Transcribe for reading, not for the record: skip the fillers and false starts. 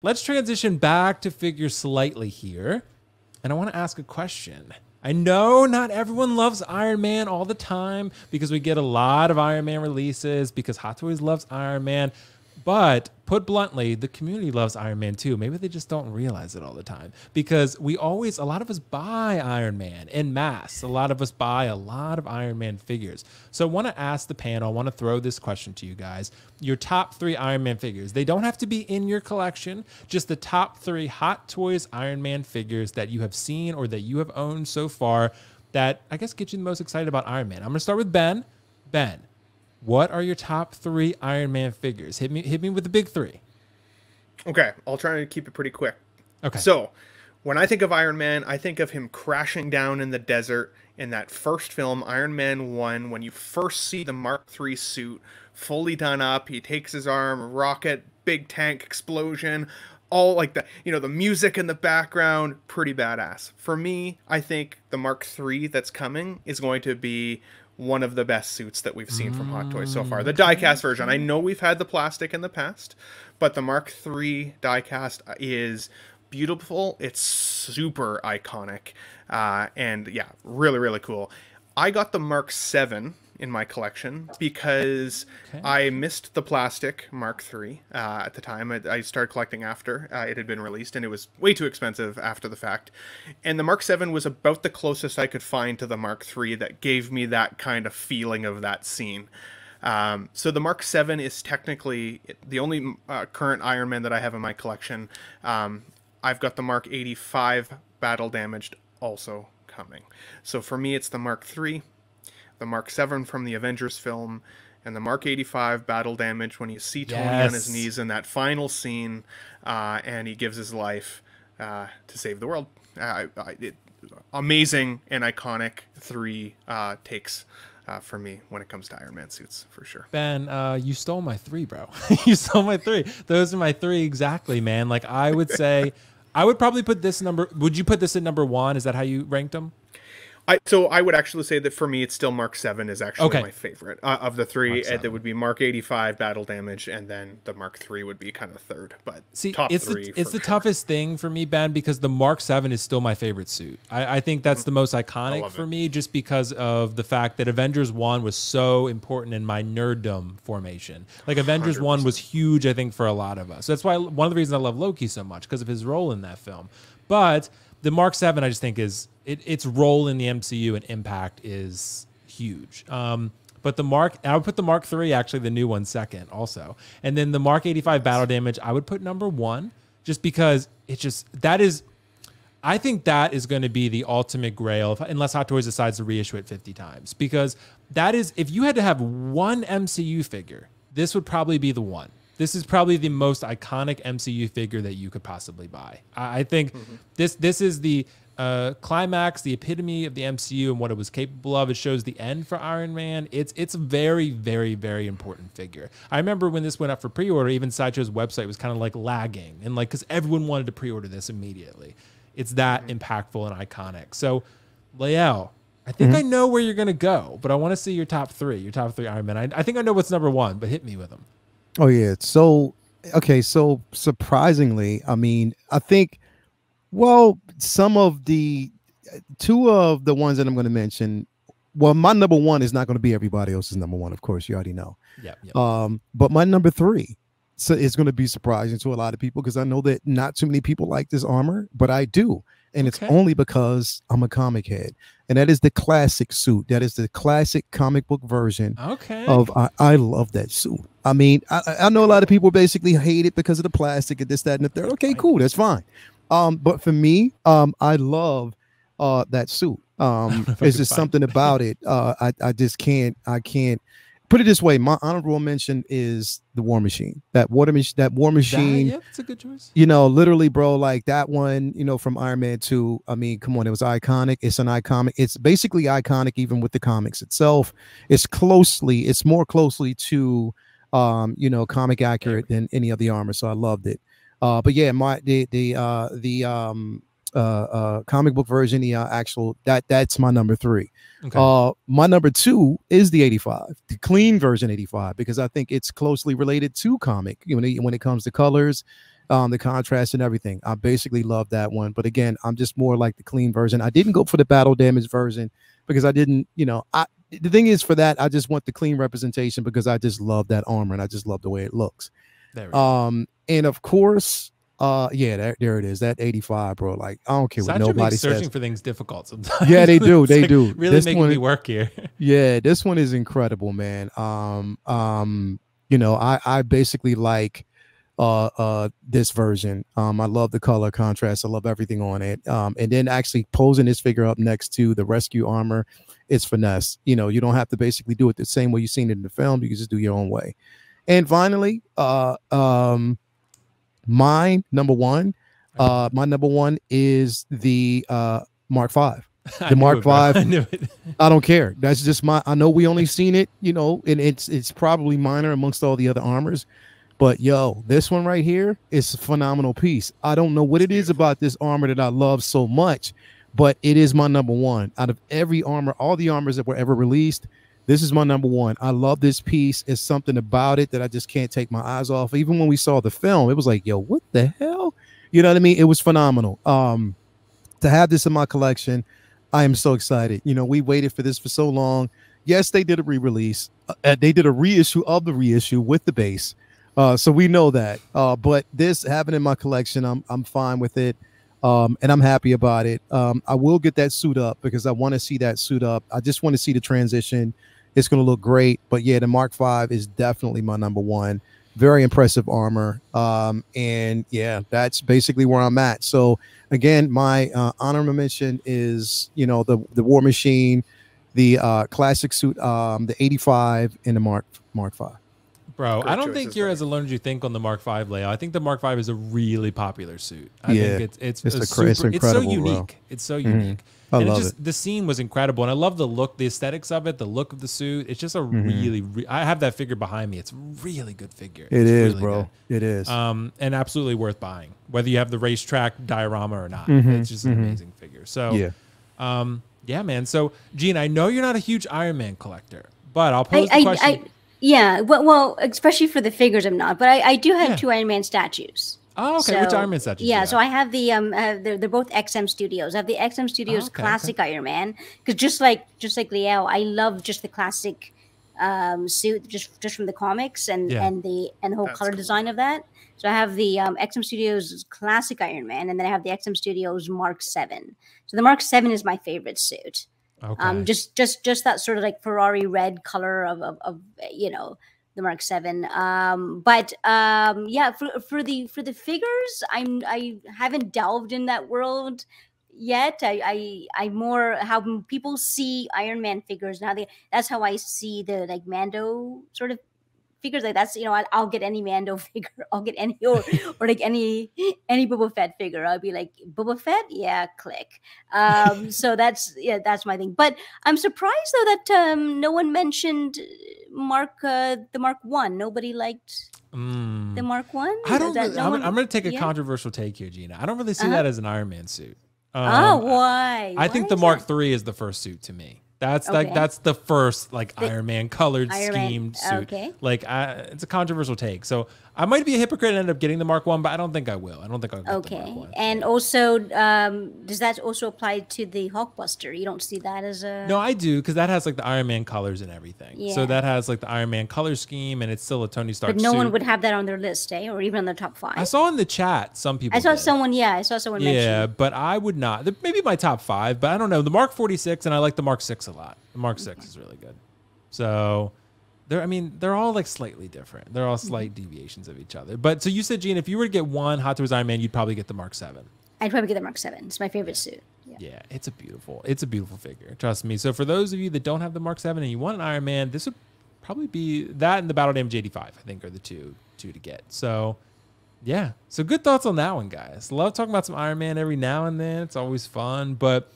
Let's transition back to figures slightly here. And I want to ask a question. I know not everyone loves Iron Man all the time because we get a lot of Iron Man releases because Hot Toys loves Iron Man. But put bluntly, the community loves Iron Man too. Maybe they just don't realize it all the time because a lot of us buy Iron Man en masse. A lot of us buy a lot of Iron Man figures. So I want to ask the panel, I want to throw this question to you guys. Your top 3 Iron Man figures. They don't have to be in your collection, just the top 3 Hot Toys Iron Man figures that you have seen or that you have owned so far that I guess get you the most excited about Iron Man. I'm going to start with Ben. Ben, what are your top 3 Iron Man figures? Hit me with the big 3. Okay, I'll try to keep it pretty quick. Okay. So, when I think of Iron Man, I think of him crashing down in the desert in that first film, Iron Man 1, when you first see the Mark III suit fully done up. He takes his arm, rocket, big tank explosion, all like that. You know, the music in the background, pretty badass. For me, I think the Mark III that's coming is going to be one of the best suits that we've seen from Hot Toys so far. The diecast version. I know we've had the plastic in the past, but the Mark III diecast is beautiful. It's super iconic. And yeah, really, really cool. I got the Mark VII in my collection because I missed the plastic Mark III at the time. I started collecting after it had been released, and it was way too expensive after the fact. And the Mark VII was about the closest I could find to the Mark III that gave me that kind of feeling of that scene. So the Mark VII is technically the only current Iron Man that I have in my collection. I've got the Mark 85 battle damaged also coming. So for me, it's the Mark III, the Mark VII from the Avengers film, and the Mark 85 battle damage when you see Tony on his knees in that final scene, and he gives his life to save the world. Amazing and iconic 3 takes for me when it comes to Iron Man suits, for sure. Ben, you stole my 3, bro. You stole my 3. Those are my 3 exactly, man. Like, I would say, I would probably put this number. Would you put this at number 1? Is that how you ranked them? So I would actually say that for me, it's still Mark VII is actually my favorite of the 3. That would be Mark 85 battle damage, and then the Mark III would be kind of third. But see, top it's 3 it's the toughest thing for me, Ben, because the Mark VII is still my favorite suit. I think that's the most iconic for me, just because of the fact that Avengers 1 was so important in my nerddom formation. Like, Avengers 100%. 1 was huge, I think, for a lot of us. So that's why one of the reasons I love Loki so much, because of his role in that film. But the Mark VII, I just think, is its role in the MCU and impact is huge. But I would put the Mark III, actually the new one, second also. And then the Mark 85 battle damage, I would put number 1, just because I think that is going to be the ultimate grail, unless Hot Toys decides to reissue it 50 times. Because that is, if you had to have one MCU figure, this would probably be the one. This is probably the most iconic MCU figure that you could possibly buy. I think this is the climax, the epitome of the MCU and what it was capable of. It shows the end for Iron Man. It's a very, very, very important figure. I remember when this went up for pre-order, even Sideshow's website was kind of like lagging, and like, because everyone wanted to pre-order this immediately. It's that impactful and iconic. So, Lael, I think I know where you're gonna go, but I want to see your top 3. Your top 3 Iron Man. I think I know what's number 1, but hit me with them. Oh yeah. So okay. So surprisingly, I mean, I think, well, some of the 2 of the ones that I'm going to mention. Well, my number 1 is not going to be everybody else's number 1. Of course, you already know. Yeah. But my number 3, so it's going to be surprising to a lot of people because I know that not too many people like this armor, but I do. And it's only because I'm a comic head. And that is the classic suit. That is the classic comic book version of I love that suit. I mean, I know a lot of people basically hate it because of the plastic and this, that, and the third. Okay, cool. That's fine. But for me, I love that suit. There's just something about it. I just can't. Put it this way, my honorable mention is the War Machine. That War Machine. Yeah, that's a good choice. You know, literally, bro, like that one, you know, from Iron Man 2. I mean, come on, it was iconic. It's an iconic. It's basically iconic even with the comics itself. It's more closely to you know, comic accurate than any of the armor. So I loved it. But yeah, the comic book version, the actual, that's my number 3. My number 2 is the 85, the clean version 85, because I think it's closely related to comic, you know, when it comes to colors the contrast and everything. I basically love that one. But again, I'm just more like the clean version. I didn't go for the battle damage version because I didn't, the thing is for that, I just want the clean representation because I just love that armor and I just love the way it looks. There we go. And of course, yeah, there it is. That 85, bro. Like, I don't care what nobody says. Searching for things difficult sometimes. Yeah, they do. They like do. Really this making me work here. Yeah, this one is incredible, man. I basically like this version. I love the color contrast. I love everything on it. And then actually posing this figure up next to the rescue armor, it's finesse. You don't have to basically do it the same way you've seen it in the film. You can just do your own way. And finally, my number one is the Mark V. The Mark V. I knew it. I don't care. That's just I know we only seen it, and it's probably minor amongst all the other armors. But yo, this one right here is a phenomenal piece. I don't know what it is about this armor that I love so much, but it is my number one. Out of every armor, all the armors that were ever released, this is my number one. I love this piece. It's something about it that I just can't take my eyes off. Even when we saw the film, it was like, yo, what the hell? You know what I mean? It was phenomenal. To have this in my collection, I am so excited. We waited for this for so long. Yes, they did a re-release. They did a reissue of the reissue with the base. So we know that. But this, having in my collection, I'm fine with it. And I'm happy about it. I will get that suit up because I want to see that suit up. I just want to see the transition. It's going to look great. But yeah, the Mark V is definitely my number one. Very impressive armor. And yeah, that's basically where I'm at. So again, my honorable mention is, the War Machine, the classic suit, the 85, and the Mark V. Bro, Great I don't think you're as alone as you think on the Mark V layout. I think the Mark V is a really popular suit. I think it's so unique. Bro. It's so unique. I love it. The scene was incredible, and I love the look, the aesthetics of it, the look of the suit. It's just a really, I have that figure behind me. It's a really good figure. It is, really bro. Good. It is. And absolutely worth buying, whether you have the racetrack diorama or not. It's just an amazing figure. So, yeah, man. So, Gene, I know you're not a huge Iron Man collector, but I'll pose the question. Yeah, well, especially for the figures, I'm not. But I do have two Iron Man statues. Oh, okay. Which Iron Man statues? Yeah, so I have the they're both XM Studios. I have the XM Studios classic Iron Man because just like Liao, I love just the classic suit just from the comics and the whole color design of that. So I have the XM Studios classic Iron Man, and then I have the XM Studios Mark 7. So the Mark 7 is my favorite suit. Okay. Just that sort of like Ferrari red color of the Mark 7. Yeah, for the figures, I haven't delved in that world yet. I more how people see Iron Man figures now. That's how I see the like Mando sort of figures. Like that's I'll get any Mando figure. I'll get any or like any Boba Fett figure. I'll be like Boba Fett, yeah, click. So that's my thing. But I'm surprised though that no one mentioned the Mark 1. Nobody liked the Mark 1. I don't. I'm going to take a controversial take here, Gina. I don't really see that as an Iron Man suit. Why? I think the Mark 3 is the first suit to me. That's like that's the first Iron Man colored schemed suit. Okay. Like it's a controversial take. So I might be a hypocrite and end up getting the Mark 1, but I don't think I will. I don't think I'll get the Mark 1. And also, does that also apply to the Hulkbuster? You don't see that as a... No, I do, because that has like the Iron Man colors and everything. Yeah. So that has like the Iron Man color scheme, and it's still a Tony Stark But no suit. one would have that on their list, or even on their top 5. I saw in the chat some people I saw did. someone mention. Yeah, but I would not. Maybe my top 5, but I don't know. The Mark 46, and I like the Mark 6 a lot. The Mark 6 is really good. So... they're all like slightly different. They're all slight deviations of each other. But so you said, Gene, if you were to get one Hot Toys Iron Man, you'd probably get the Mark 7. I'd probably get the Mark 7. It's my favorite suit. Yeah, it's a beautiful figure. Trust me. So for those of you that don't have the Mark 7 and you want an Iron Man, this would probably be that and the Battle Damage 85, I think, are the two to get. So yeah. So good thoughts on that one, guys. Love talking about some Iron Man every now and then. It's always fun. But